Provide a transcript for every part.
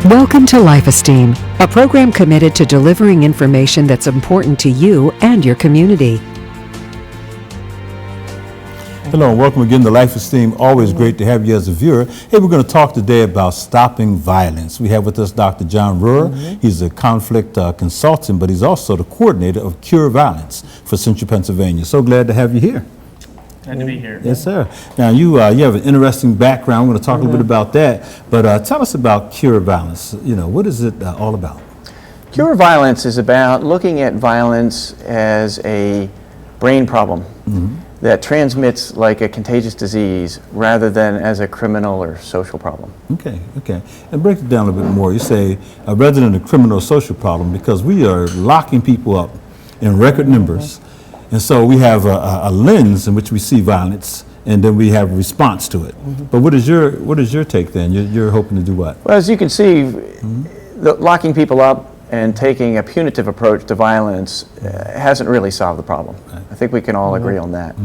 Welcome to Life Esteem, a program committed to delivering information that's important to you and your community. Hello and welcome again to Life Esteem. Always great to have you as a viewer. Hey, we're going to talk today about stopping violence. We have with us Dr. John Reuwer. He's a conflict consultant, but he's also the coordinator of Cure Violence for Central Pennsylvania. So glad to have you here. Glad to be here. Yes, sir. Now, you have an interesting background. We're going to talk a little bit about that. But tell us about Cure Violence. You know, what is it all about? Cure Violence is about looking at violence as a brain problem that transmits like a contagious disease rather than as a criminal or social problem. Okay. And break it down a little bit more. You say rather than a criminal or social problem, because we are locking people up in record numbers. And so we have a lens in which we see violence, and then we have a response to it. But what is your take then? You're hoping to do what? Well, as you can see, locking people up and taking a punitive approach to violence hasn't really solved the problem. Right. I think we can all agree on that.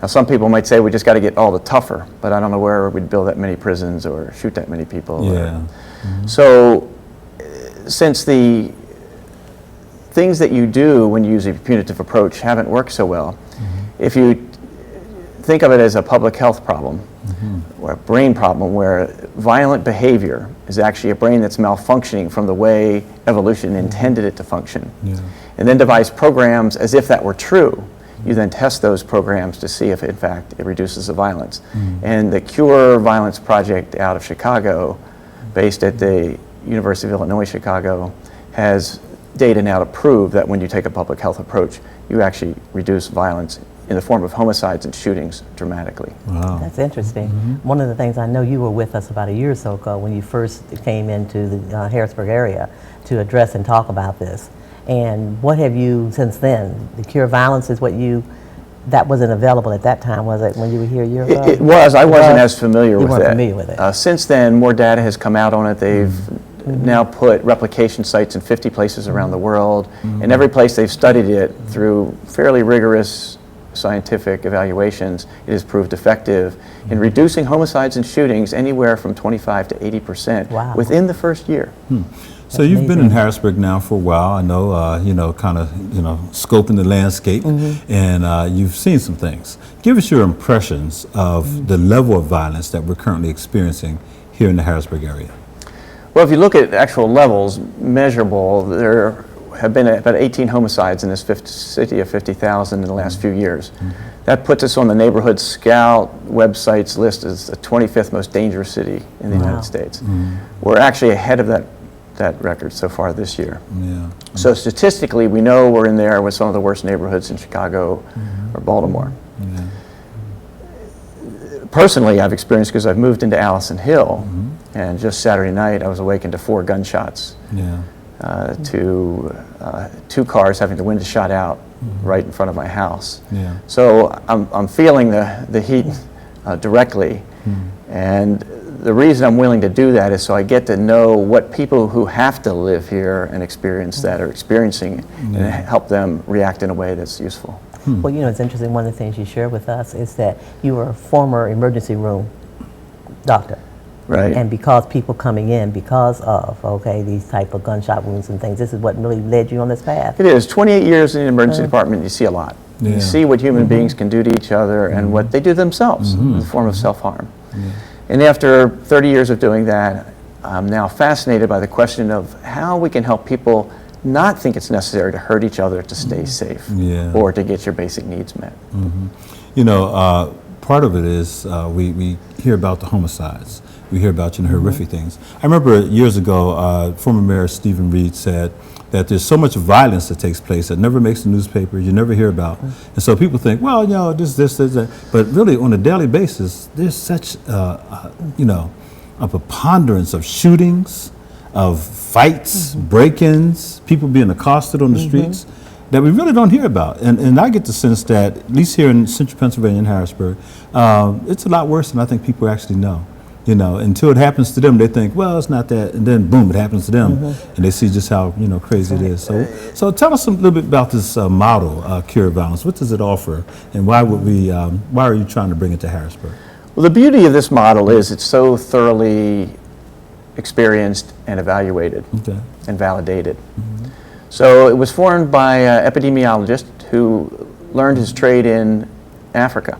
Now, some people might say we just got to get all the tougher, but I don't know where we'd build that many prisons or shoot that many people. Yeah. So, since the things that you do when you use a punitive approach haven't worked so well, if you think of it as a public health problem or a brain problem where violent behavior is actually a brain that's malfunctioning from the way evolution intended it to function, and then devise programs as if that were true, you then test those programs to see if in fact it reduces the violence. And the Cure Violence Project out of Chicago, based at the University of Illinois Chicago, has data now to prove that when you take a public health approach, you actually reduce violence in the form of homicides and shootings dramatically. Wow. That's interesting. One of the things, I know you were with us about a year or so ago when you first came into the Harrisburg area to address and talk about this. And what have you since then? The Cure Violence is what that wasn't available at that time, was it, when you were here a year ago? It was. I wasn't as familiar with it. You weren't familiar with it. Since then, more data has come out on it. They've now put replication sites in 50 places around the world, and every place they've studied it through fairly rigorous scientific evaluations, it has proved effective in reducing homicides and shootings anywhere from 25 to 80% within the first year. So you've been in Harrisburg now for a while. I know, kind of, scoping the landscape, and you've seen some things. Give us your impressions of the level of violence that we're currently experiencing here in the Harrisburg area. Well, if you look at actual levels, measurable, there have been about 18 homicides in this city of 50,000 in the last few years. That puts us on the Neighborhood Scout website's list as the 25th most dangerous city in the United States. We're actually ahead of that record so far this year. So statistically, we know we're in there with some of the worst neighborhoods in Chicago or Baltimore. Personally, I've experienced, because I've moved into Allison Hill, and just Saturday night I was awakened to 4 gunshots, to 2 cars having the window shot out right in front of my house. So I'm feeling the heat directly, and the reason I'm willing to do that is so I get to know what people who have to live here and experience that are experiencing, and help them react in a way that's useful. Well, it's interesting, one of the things you shared with us is that you were a former emergency room doctor. Right. And because people coming in because of, these type of gunshot wounds and things, this is what really led you on this path. It is. 28 years in the emergency department, you see a lot. You see what human beings can do to each other and what they do themselves in the form of self-harm. And after 30 years of doing that, I'm now fascinated by the question of how we can help people not think it's necessary to hurt each other to stay safe or to get your basic needs met. Part of it is we hear about the homicides. We hear about horrific things. I remember years ago, former Mayor Stephen Reed said that there's so much violence that takes place that never makes the newspaper, you never hear about. And so people think, well, this, that. But really, on a daily basis, there's such, a preponderance of shootings, of fights, break-ins, people being accosted on the streets that we really don't hear about. And I get the sense that, at least here in Central Pennsylvania and Harrisburg, it's a lot worse than I think people actually know. Until it happens to them, they think, well, it's not that, and then boom, it happens to them, and they see just how crazy it is. So tell us a little bit about this model, Cure Violence. What does it offer, and why are you trying to bring it to Harrisburg? Well, the beauty of this model is it's so thoroughly experienced, and evaluated Okay. and validated. So it was formed by an epidemiologist who learned his trade in Africa.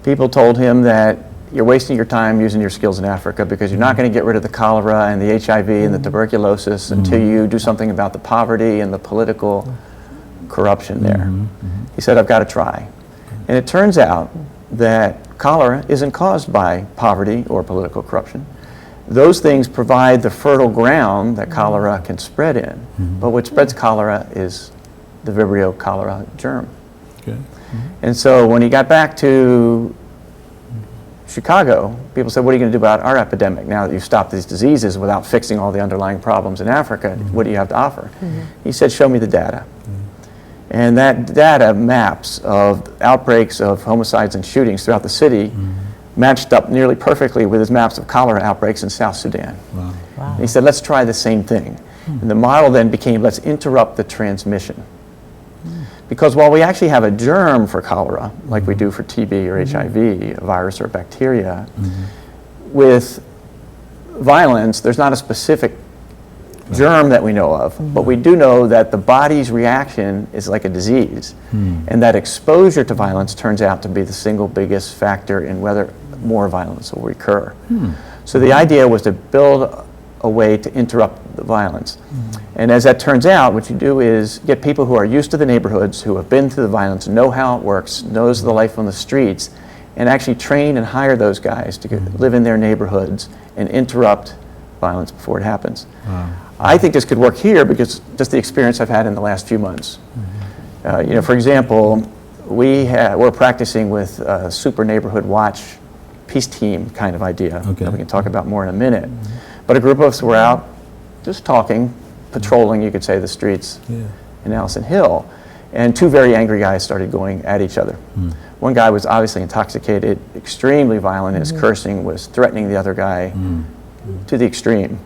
People told him that you're wasting your time using your skills in Africa because you're not going to get rid of the cholera and the HIV and the tuberculosis until you do something about the poverty and the political corruption there. He said, I've got to try. And it turns out that cholera isn't caused by poverty or political corruption. Those things provide the fertile ground that cholera can spread in. But what spreads cholera is the Vibrio cholera germ. Okay. And so when he got back to Chicago, people said, what are you going to do about our epidemic now that you've stopped these diseases without fixing all the underlying problems in Africa? What do you have to offer? He said, show me the data. And that data maps of outbreaks of homicides and shootings throughout the city matched up nearly perfectly with his maps of cholera outbreaks in South Sudan. Wow. Wow. And he said, let's try the same thing. And the model then became, let's interrupt the transmission. Because while we actually have a germ for cholera, like we do for TB or HIV, a virus or a bacteria, with violence, there's not a specific germ that we know of, but we do know that the body's reaction is like a disease, and that exposure to violence turns out to be the single biggest factor in whether more violence will recur. So the idea was to build a way to interrupt the violence. And as that turns out, what you do is get people who are used to the neighborhoods, who have been through the violence, know how it works, knows the life on the streets, and actually train and hire those guys to live in their neighborhoods and interrupt violence before it happens. I think this could work here because just the experience I've had in the last few months. You know, for example, we're practicing with a super neighborhood watch peace team kind of idea that we can talk about more in a minute. But a group of us were out just talking, patrolling, you could say, the streets in Allison Hill. And two very angry guys started going at each other. One guy was obviously intoxicated, extremely violent. His cursing was threatening the other guy to the extreme.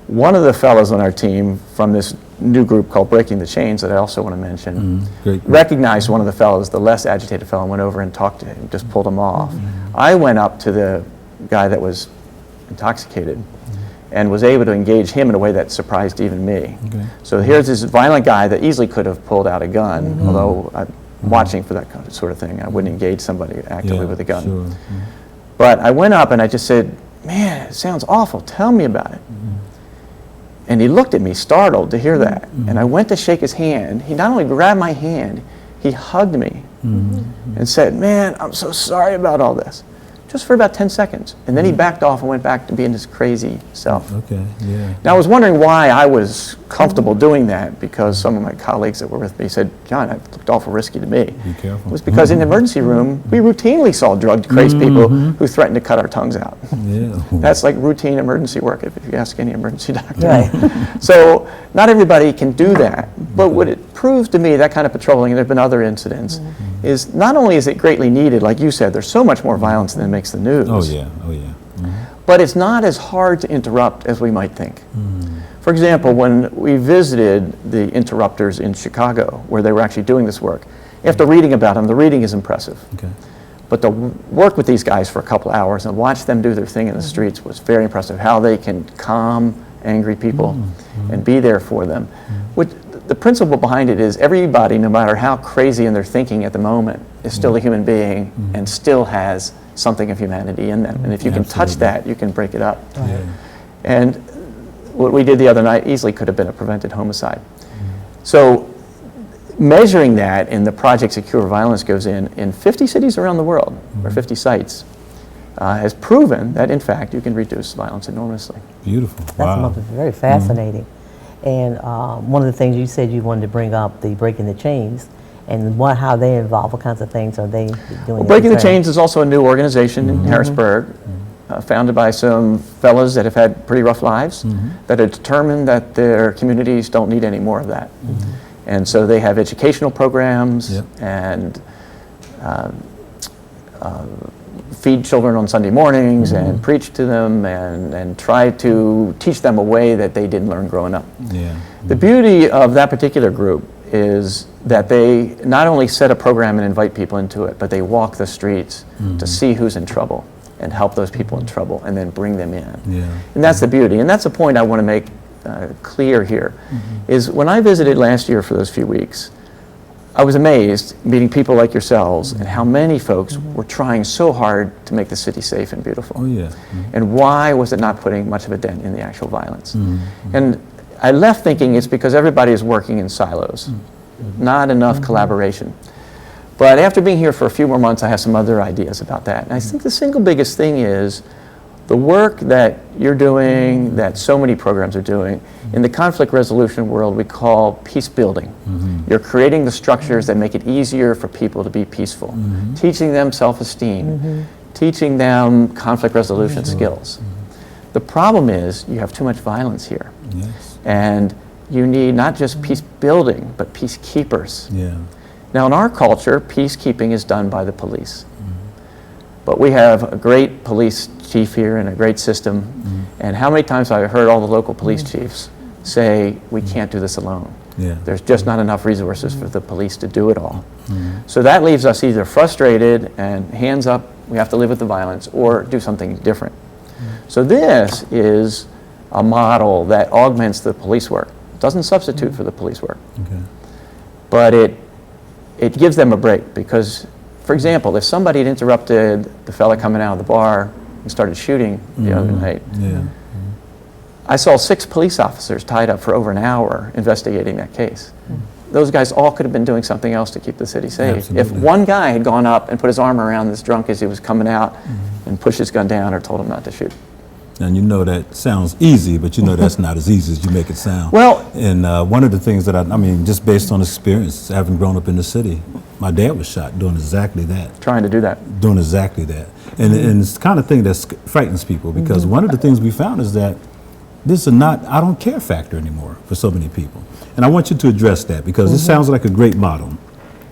One of the fellows on our team from this new group called Breaking the Chains that I also want to mention recognized one of the fellows, the less agitated fellow, and went over and talked to him, just pulled him off. I went up to the guy that was intoxicated and was able to engage him in a way that surprised even me. So here's this violent guy that easily could have pulled out a gun, although I'm watching for that sort of thing. I wouldn't engage somebody actively with a gun. But I went up and I just said, man, it sounds awful, tell me about it. And he looked at me, startled to hear that. And I went to shake his hand. He not only grabbed my hand, he hugged me and said, man, I'm so sorry about all this. Just for about 10 seconds. And then he backed off and went back to being his crazy self. Now, I was wondering why I was comfortable doing that, because some of my colleagues that were with me said, John, that looked awful risky to me. Be careful. It was because in the emergency room, we routinely saw drugged, crazed people who threatened to cut our tongues out. That's like routine emergency work if you ask any emergency doctor. So not everybody can do that. But what it proves to me, that kind of patrolling, and there have been other incidents, is not only is it greatly needed, like you said, there's so much more violence than makes the news. But it's not as hard to interrupt as we might think. For example, when we visited the interrupters in Chicago, where they were actually doing this work, after reading about them, the reading is impressive. But to work with these guys for a couple hours and watch them do their thing in the streets was very impressive, how they can calm angry people and be there for them. The principle behind it is everybody, no matter how crazy in their thinking at the moment, is still a human being and still has something of humanity in them. And if you can touch that, you can break it up. And what we did the other night easily could have been a prevented homicide. So measuring that in the Project Secure Violence goes in 50 cities around the world, or 50 sites, has proven that, in fact, you can reduce violence enormously. Beautiful. That's very fascinating. And one of the things you said you wanted to bring up, the Breaking the Chains, and how they involve, what kinds of things are they doing? Well, Breaking the Chains is also a new organization in Harrisburg, founded by some fellas that have had pretty rough lives, that are determined that their communities don't need any more of that. And so they have educational programs and feed children on Sunday mornings and preach to them and try to teach them a way that they didn't learn growing up. The beauty of that particular group is that they not only set a program and invite people into it, but they walk the streets to see who's in trouble. and help those people in trouble and then bring them in. Yeah. And that's the beauty. And that's the point I want to make clear here, is when I visited last year for those few weeks, I was amazed meeting people like yourselves and how many folks were trying so hard to make the city safe and beautiful. Oh, yeah. And why was it not putting much of a dent in the actual violence? And I left thinking it's because everybody is working in silos, not enough collaboration. But after being here for a few more months, I have some other ideas about that. And I think the single biggest thing is the work that you're doing, that so many programs are doing, in the conflict resolution world we call peace building. You're creating the structures that make it easier for people to be peaceful, teaching them self-esteem, teaching them conflict resolution skills. The problem is you have too much violence here. Yes. And you need not just peace building, but peacekeepers. Yeah. Now in our culture, peacekeeping is done by the police. But we have a great police chief here and a great system. And how many times have I heard all the local police chiefs say, we can't do this alone. Yeah. There's just not enough resources for the police to do it all. So that leaves us either frustrated and hands up, we have to live with the violence, or do something different. So this is a model that augments the police work. It doesn't substitute for the police work. Okay. But it gives them a break because, for example, if somebody had interrupted the fella coming out of the bar and started shooting the other night, Yeah. I saw 6 police officers tied up for over an hour investigating that case. Those guys all could have been doing something else to keep the city safe. If Absolutely. one guy had gone up and put his arm around this drunk as he was coming out and pushed his gun down or told him not to shoot. And you know that sounds easy, but you know that's not as easy as you make it sound. Well- and one of the things that I mean, just based on experience, having grown up in the city, my dad was shot doing exactly that. Trying to do that. Doing exactly that. And it's the kind of thing that frightens people because one of the things we found is that this is not, I don't care factor anymore for so many people. And I want you to address that because this sounds like a great model.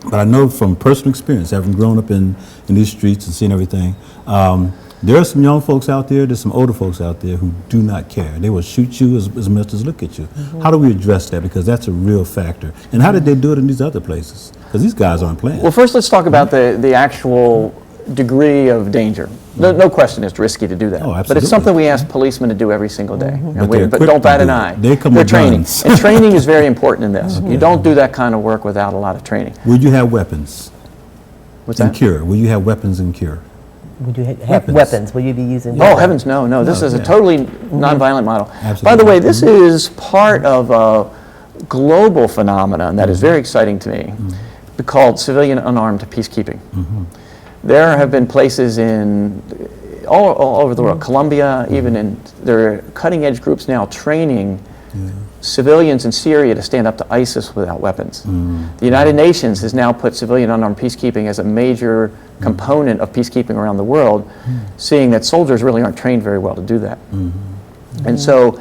But I know from personal experience, having grown up in these streets and seen everything, there are some young folks out there, there's some older folks out there who do not care. They will shoot you as much as look at you. How do we address that? Because that's a real factor. And how did they do it in these other places? Because these guys aren't playing. Well, first let's talk about the actual degree of danger. No question it's risky to do that. Oh, But absolutely. it's something we ask policemen to do every single day. And But we- they're but equipped don't to bat do an it. eye. They come They're with training. guns. And training is very important in this. You don't do that kind of work without a lot of training. Will you have weapons What's in that? cure? Will you have weapons in cure? Would you have Weapons. weapons? Will you be using Oh, weapons? heavens, no. This is a yeah. totally nonviolent model. By the Absolutely. way, this is part of a global phenomenon that is very exciting to me, called civilian unarmed peacekeeping. There have been places in all over the world, Colombia, even in, there are cutting edge groups now training civilians in Syria to stand up to ISIS without weapons. The United Nations has now put civilian unarmed peacekeeping as a major component of peacekeeping around the world, seeing that soldiers really aren't trained very well to do that. And so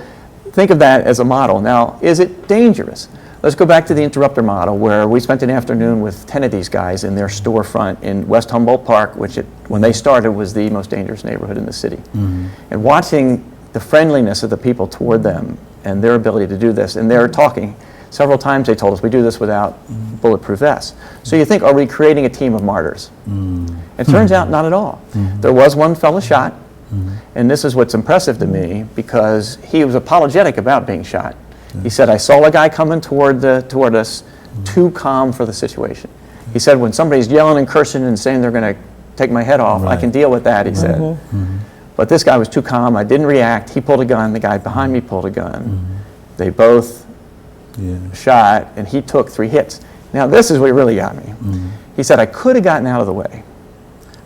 think of that as a model. Now, is it dangerous? Let's go back to the interrupter model where we spent an afternoon with 10 of these guys in their storefront in West Humboldt Park, which when they started was the most dangerous neighborhood in the city. And watching the friendliness of the people toward them and their ability to do this, and they're talking. Several times they told us we do this without bulletproof vests. So you think, are we creating a team of martyrs? It turns out not at all. There was one fellow shot, and this is what's impressive to me because he was apologetic about being shot. He said, I saw a guy coming toward us, too calm for the situation. He said, when somebody's yelling and cursing and saying they're going to take my head off, I can deal with that, he said. But this guy was too calm. I didn't react. He pulled a gun. The guy behind me pulled a gun. They both shot, and he took 3 hits. Now, this is what really got me. He said, I could have gotten out of the way,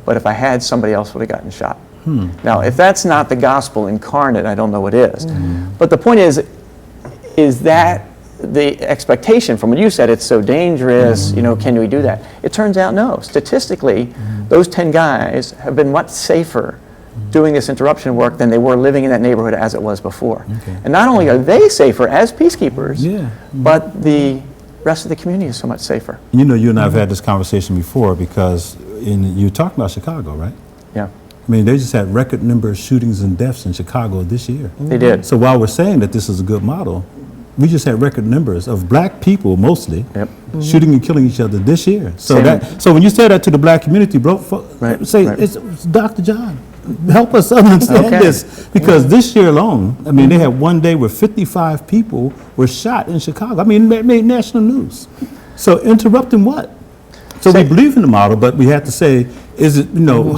but if I had, somebody else would have gotten shot. Now, if that's not the gospel incarnate, I don't know what is. But the point is that the expectation from when you said it's so dangerous, you know, can we do that? It turns out no. Statistically, those 10 guys have been much safer doing this interruption work than they were living in that neighborhood as it was before. And not only are they safer as peacekeepers, but the rest of the community is so much safer. You know, you and I have had this conversation before because you're talking about Chicago, right? Yeah, I mean, they just had record number of shootings and deaths in Chicago this year. they did. So while we're saying that this is a good model, we just had record numbers of black people mostly shooting and killing each other this year. So Same. so when you say that to the black community, bro, Right, say right. it's Dr. John. help us understand Okay. this, because this year alone, I mean, they had one day where 55 people were shot in Chicago. I mean, it made national news. So interrupting what? So we believe in the model, but we have to say, is it,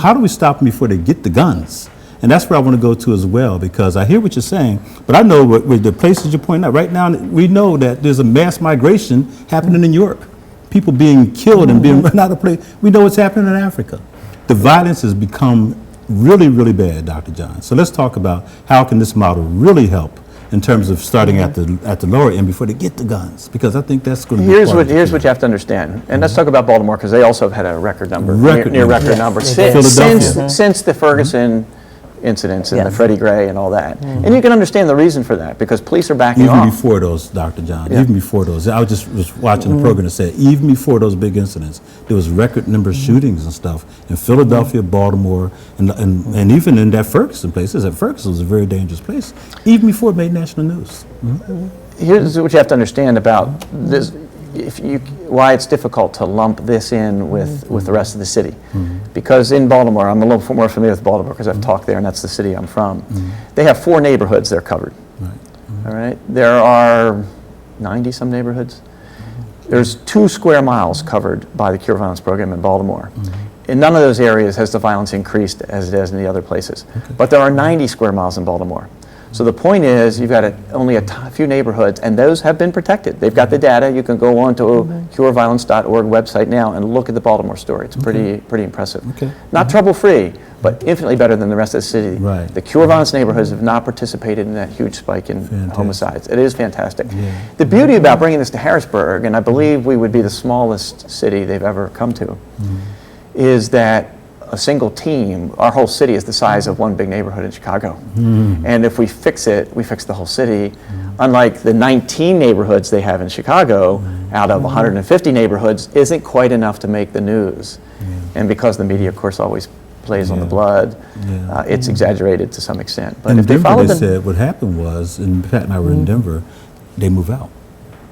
how do we stop them before they get the guns? And that's where I want to go to as well, because I hear what you're saying, but I know with the places you're pointing out, right now we know that there's a mass migration happening in Europe. People being killed and being run out of place. We know what's happening in Africa. The violence has become really, really bad, Dr. John. So let's talk about how can this model really help in terms of starting at the lower end before they get the guns, because I think that's going to be Here's what you have to understand, and let's talk about Baltimore, because they also have had a record number, Record near number. record number, Yes, Philadelphia. since the Ferguson incidents and the Yes. Freddie Gray and all that. And you can understand the reason for that, because police are backing Even off. before those, Dr. John, Yeah. even before those. I was watching a program that said even before those big incidents, there was record number of shootings and stuff in Philadelphia, Baltimore, and even in that Ferguson place. That Ferguson was a very dangerous place, even before it made national news. Here's what you have to understand about this, why it's difficult to lump this in with the rest of the city. Because in Baltimore, I'm a little more familiar with Baltimore because I've talked there, and that's the city I'm from. They have 4 neighborhoods they're covered. All right, there are 90 some neighborhoods. There's 2 square miles covered by the Cure Violence Program in Baltimore. In none of those areas has the violence increased as it has in the other places. But there are 90 square miles in Baltimore. So the point is, you've got only a few neighborhoods, and those have been protected. They've got the data. You can go on to cureviolence.org website now and look at the Baltimore story. It's pretty impressive. Okay. Not trouble-free, but infinitely better than the rest of the city. Right. The Cure Violence neighborhoods have not participated in that huge spike in homicides. It is fantastic. The beauty about bringing this to Harrisburg, and I believe we would be the smallest city they've ever come to, is that a single team, our whole city is the size of one big neighborhood in Chicago. And if we fix it, we fix the whole city. Unlike the 19 neighborhoods they have in Chicago, out of 150 neighborhoods, isn't quite enough to make the news. And because the media, of course, always plays on the blood, it's exaggerated to some extent. But And if they Denver, follow they the... said what happened was, and Pat and I were in Denver, they move out.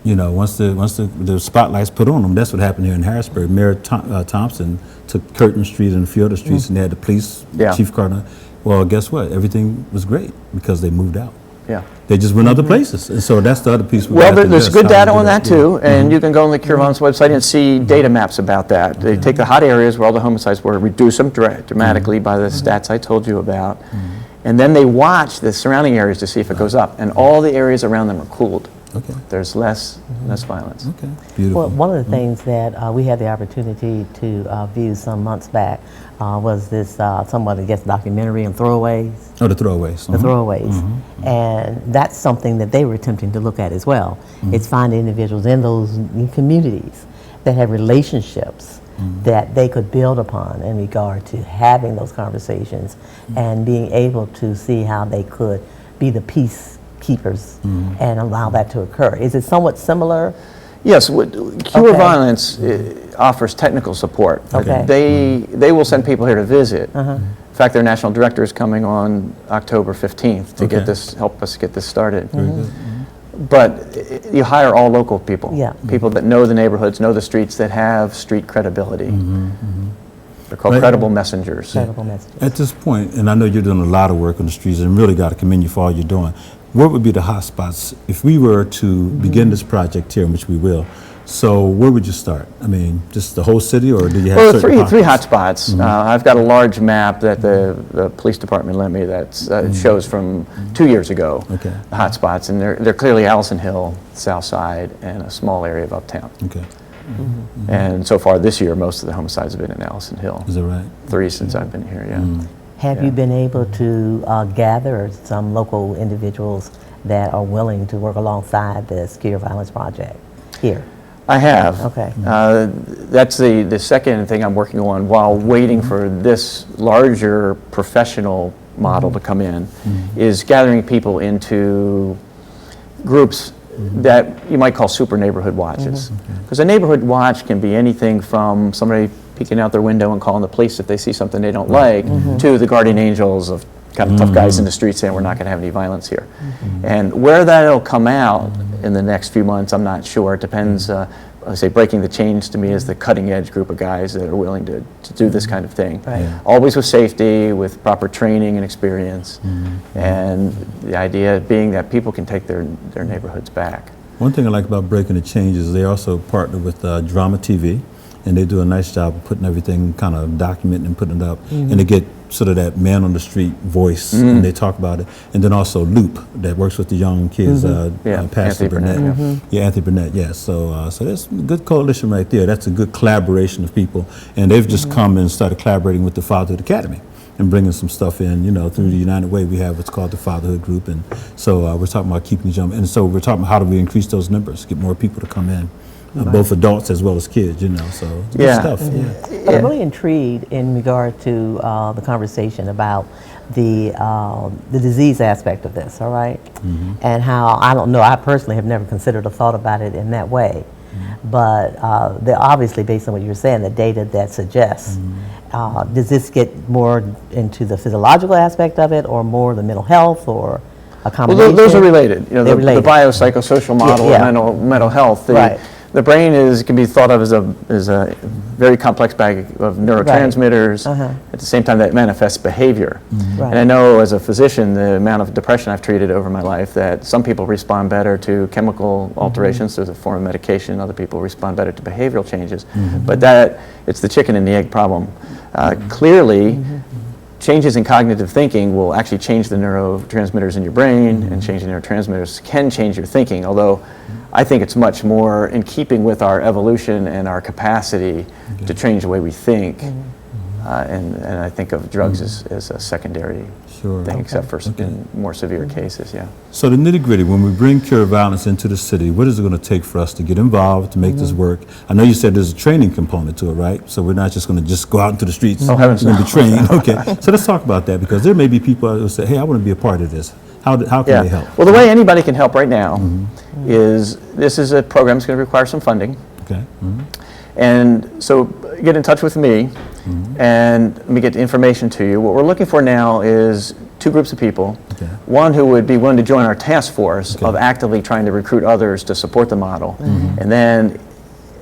Once the spotlight's put on them, that's what happened here in Harrisburg. Mayor Thompson took Curtin Street and a few other streets, and they had the police, Chief Cardinal. Well, guess what? Everything was great because they moved out. Yeah. They just went other places, and so that's the other piece. Well, there's good data on that too, and you can go on the Cure Violence website and see data maps about that. They take the hot areas where all the homicides were, reduce them dramatically by the stats I told you about, and then they watch the surrounding areas to see if it goes up, and all the areas around them are cooled. Okay. There's less violence. Okay. Beautiful. Well, one of the things that we had the opportunity to view some months back was this somewhat, I guess, documentary on throwaways. Oh, the throwaways. The throwaways. And that's something that they were attempting to look at as well. It's finding individuals in those communities that have relationships that they could build upon in regard to having those conversations and being able to see how they could be the peacekeepers and allow that to occur. Is it somewhat similar? Yes, Cure Violence offers technical support. Okay. They will send people here to visit. In fact, their national director is coming on October 15th to help us get this started. But you hire all local people, people that know the neighborhoods, know the streets, that have street credibility. They're called credible messengers. Credible messages. At this point, and I know you're doing a lot of work on the streets, and really got to commend you for all you're doing. What would be the hot spots if we were to begin this project here, which we will? So where would you start? I mean, just the whole city, or do you have certain three hot spots. I've got a large map that the police department lent me that shows from 2 years ago, the hot spots, and they're clearly Allison Hill, South Side, and a small area of Uptown. Okay. And so far this year, most of the homicides have been in Allison Hill. Is that right? 3 since I've been here, Have you been able to gather some local individuals that are willing to work alongside this Cure Violence Project here? I have. Okay. That's the second thing I'm working on while waiting for this larger professional model to come in, is gathering people into groups that you might call super neighborhood watches. Because a neighborhood watch can be anything from somebody peeking out their window and calling the police if they see something they don't like, to the guardian angels of kind of tough guys in the street saying we're not going to have any violence here. And where that'll come out in the next few months, I'm not sure. It depends. I say breaking the chains to me is the cutting edge group of guys that are willing to do this kind of thing. Right. Yeah. Always with safety, with proper training and experience, and the idea being that people can take their neighborhoods back. One thing I like about Breaking the Change is they also partner with Drama TV, and they do a nice job of putting everything, kind of documenting and putting it up, and they get sort of that man on the street voice, and they talk about it. And then also Loop, that works with the young kids, Pastor Anthony Burnett. Yeah, Anthony Burnett, yes. So that's a good coalition right there. That's a good collaboration of people. And they've just come and started collaborating with the Fatherhood Academy and bringing some stuff in, through the United Way. We have what's called the Fatherhood Group. And so we're talking about keeping the jump. And so we're talking about how do we increase those numbers, get more people to come in. Both adults as well as kids, so it's good stuff. But I'm really intrigued in regard to the conversation about the disease aspect of this, all right? And how, I don't know, I personally have never considered or thought about it in that way. But they're obviously, based on what you're saying, the data that suggests, does this get more into the physiological aspect of it, or more the mental health, or a combination? Well, those are related. The related. biopsychosocial model of mental health. The brain can be thought of as a very complex bag of neurotransmitters. At the same time, that manifests behavior. And I know as a physician, the amount of depression I've treated over my life, that some people respond better to chemical alterations as a form of medication. Other people respond better to behavioral changes. But it's the chicken and the egg problem. Clearly, changes in cognitive thinking will actually change the neurotransmitters in your brain, and changing neurotransmitters can change your thinking, although I think it's much more in keeping with our evolution and our capacity to change the way we think. And I think of drugs as a secondary thing, except for in more severe cases, So the nitty-gritty, when we bring Cure Violence into the city, what is it going to take for us to get involved, to make this work? I know you said there's a training component to it, right? So we're not just going to just go out into the streets and be trained. Okay, so let's talk about that, because there may be people who say, hey, I want to be a part of this. How can they help? Well, the way anybody can help right now is, this is a program that's going to require some funding. Okay. And so get in touch with me, and let me get the information to you. What we're looking for now is two groups of people. One who would be willing to join our task force of actively trying to recruit others to support the model. And then,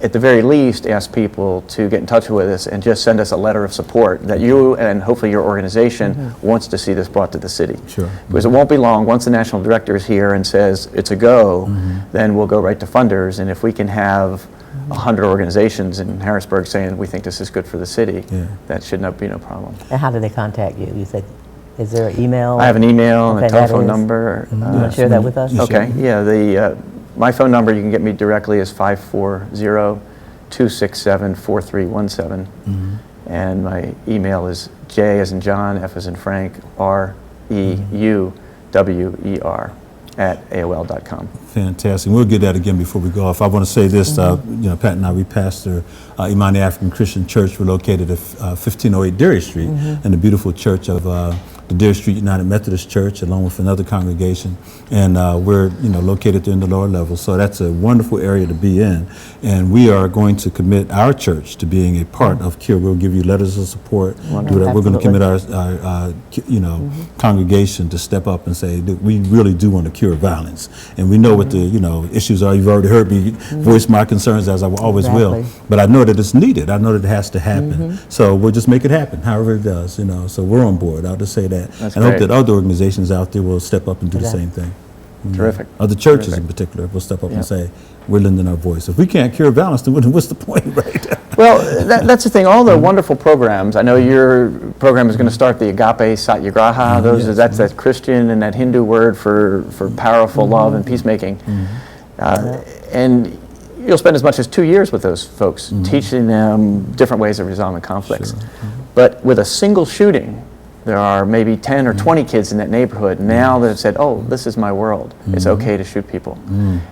at the very least, ask people to get in touch with us and just send us a letter of support that you and hopefully your organization wants to see this brought to the city. Because it won't be long. Once the national director is here and says it's a go, then we'll go right to funders. And if we can have 100 organizations in Harrisburg saying we think this is good for the city, that should not be no problem. And how do they contact you? You said, is there an email? I have an email and a telephone number. You want to share that with us? Okay, my phone number, you can get me directly, is 540-267-4317. And my email is J as in John, F as in Frank, REUWER @AOL.com. Fantastic. We'll get that again before we go off. I want to say this, Pat and I, we pastor Imani African Christian Church. We're located at 1508 Derry Street, in the beautiful church of the Derry Street United Methodist Church, along with another congregation. And we're located there in the lower level. So that's a wonderful area to be in. And we are going to commit our church to being a part of Cure. We'll give you letters of support. We're going to commit our congregation to step up and say that we really do want to cure violence. And we know what the issues are. You've already heard me voice my concerns, as I always will. But I know that it's needed. I know that it has to happen. So we'll just make it happen, however it does. So we're on board. I'll just say that. That's and great. I hope that other organizations out there will step up and do the same thing. Terrific. Other churches in particular will step up and say, we're lending our voice. If we can't cure violence, then what's the point, right? Well, that's the thing. All the wonderful programs. I know your program is going to start the Agape Satyagraha. That's that Christian and that Hindu word for powerful love and peacemaking. And you'll spend as much as 2 years with those folks, teaching them different ways of resolving conflicts. But with a single shooting, there are maybe 10 or 20 kids in that neighborhood now that have said, oh, this is my world. It's okay to shoot people.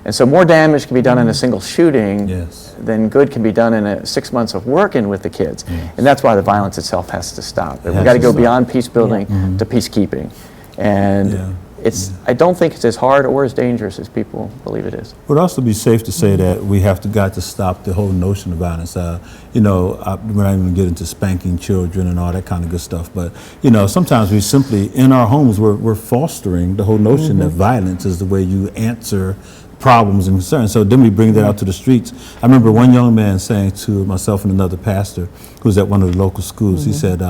And so more damage can be done in a single shooting than good can be done in 6 months of working with the kids. And that's why the violence itself has to stop. We've got to go beyond peace building to peacekeeping. And I don't think it's as hard or as dangerous as people believe it is. It would also be safe to say that we have got to stop the whole notion of violence. We're not even going to get into spanking children and all that kind of good stuff, but sometimes we simply, in our homes, we're fostering the whole notion that violence is the way you answer problems and concerns. So then we bring that out to the streets. I remember one young man saying to myself and another pastor who was at one of the local schools, he said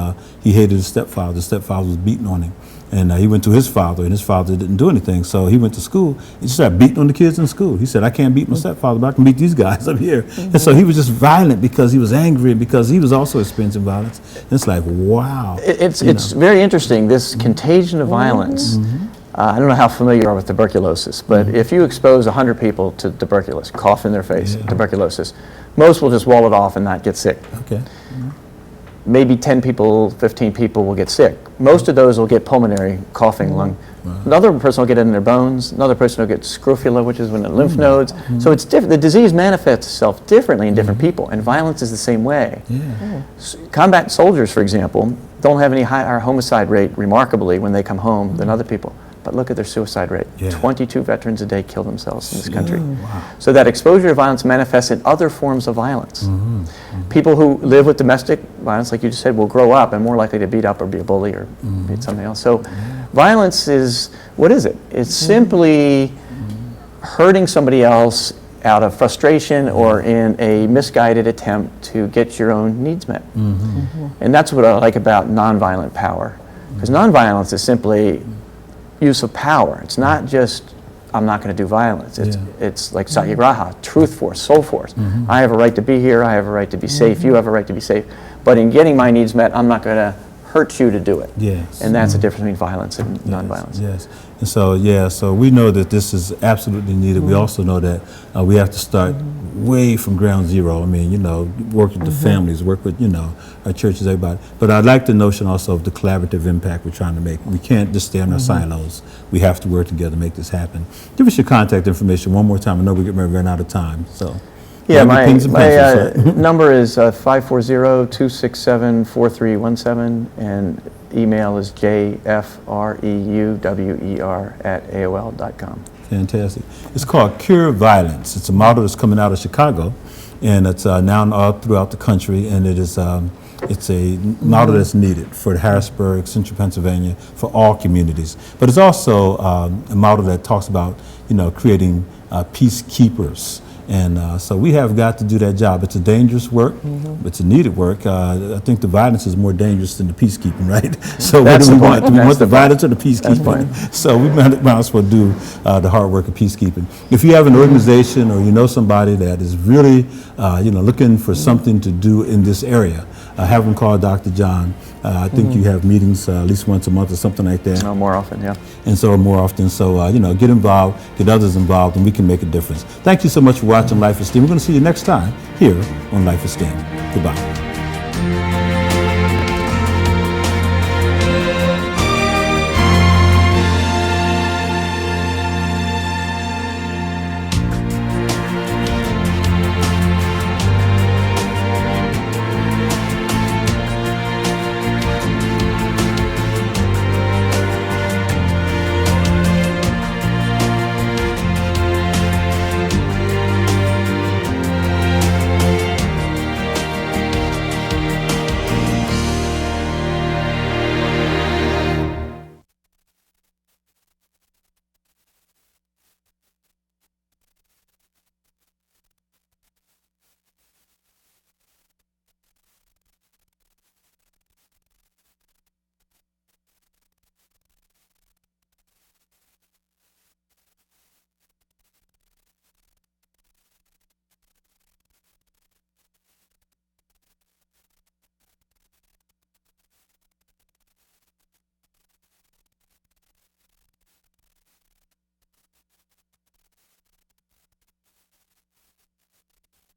he hated his stepfather. The stepfather was beating on him. And he went to his father, and his father didn't do anything. So he went to school and started beating on the kids in school. He said, I can't beat my stepfather, but I can beat these guys up here. And so he was just violent because he was angry and because he was also experiencing violence. And it's like, wow. It's very interesting, this contagion of violence. I don't know how familiar you are with tuberculosis, but if you expose 100 people to tuberculosis, cough in their face, tuberculosis, most will just wall it off and not get sick. Okay. Maybe 10 people, 15 people will get sick. Most of those will get pulmonary coughing lung. Another person will get it in their bones. Another person will get scrofula, which is in the lymph nodes. So it's different. The disease manifests itself differently in different people, and violence is the same way. Combat soldiers, for example, don't have any higher homicide rate remarkably when they come home than other people. But look at their suicide rate. 22 veterans a day kill themselves in this country. So that exposure to violence manifests in other forms of violence. People who live with domestic violence, like you just said, will grow up and more likely to beat up or be a bully or beat something else. So violence is, what is it? It's simply hurting somebody else out of frustration or in a misguided attempt to get your own needs met. And that's what I like about nonviolent power. Because nonviolence is simply use of power. It's not just, I'm not going to do violence. It's like satyagraha, truth force, soul force. I have a right to be here. I have a right to be safe. You have a right to be safe. But in getting my needs met, I'm not going to hurt you to do it. And that's the difference between violence and nonviolence. And so, so we know that this is absolutely needed. We also know that we have to start way from ground zero. I mean, work with the families, work with, our churches, everybody. But I like the notion also of the collaborative impact we're trying to make. We can't just stay in our silos. We have to work together to make this happen. Give us your contact information one more time. I know we're getting ready to run out of time. So. Yeah, my number is 540-267-4317, and email is jfreuwer@aol.com. Fantastic. It's called Cure Violence. It's a model that's coming out of Chicago, and it's now all throughout the country, and it is it's a model that's needed for Harrisburg, Central Pennsylvania, for all communities. But it's also a model that talks about, creating peacekeepers. And so we have got to do that job. It's a dangerous work. It's a needed work. I think the violence is more dangerous than the peacekeeping, right? So what do we want? Do we want the violence or the peacekeeping? So we might as well do the hard work of peacekeeping. If you have an organization or you know somebody that is really, looking for something to do in this area, have them call Dr. John. I think you have meetings at least once a month or something like that. No, more often, yeah. And so more often. So, get involved, get others involved, and we can make a difference. Thank you so much for watching Life Esteem. We're going to see you next time here on Life Esteem. Goodbye.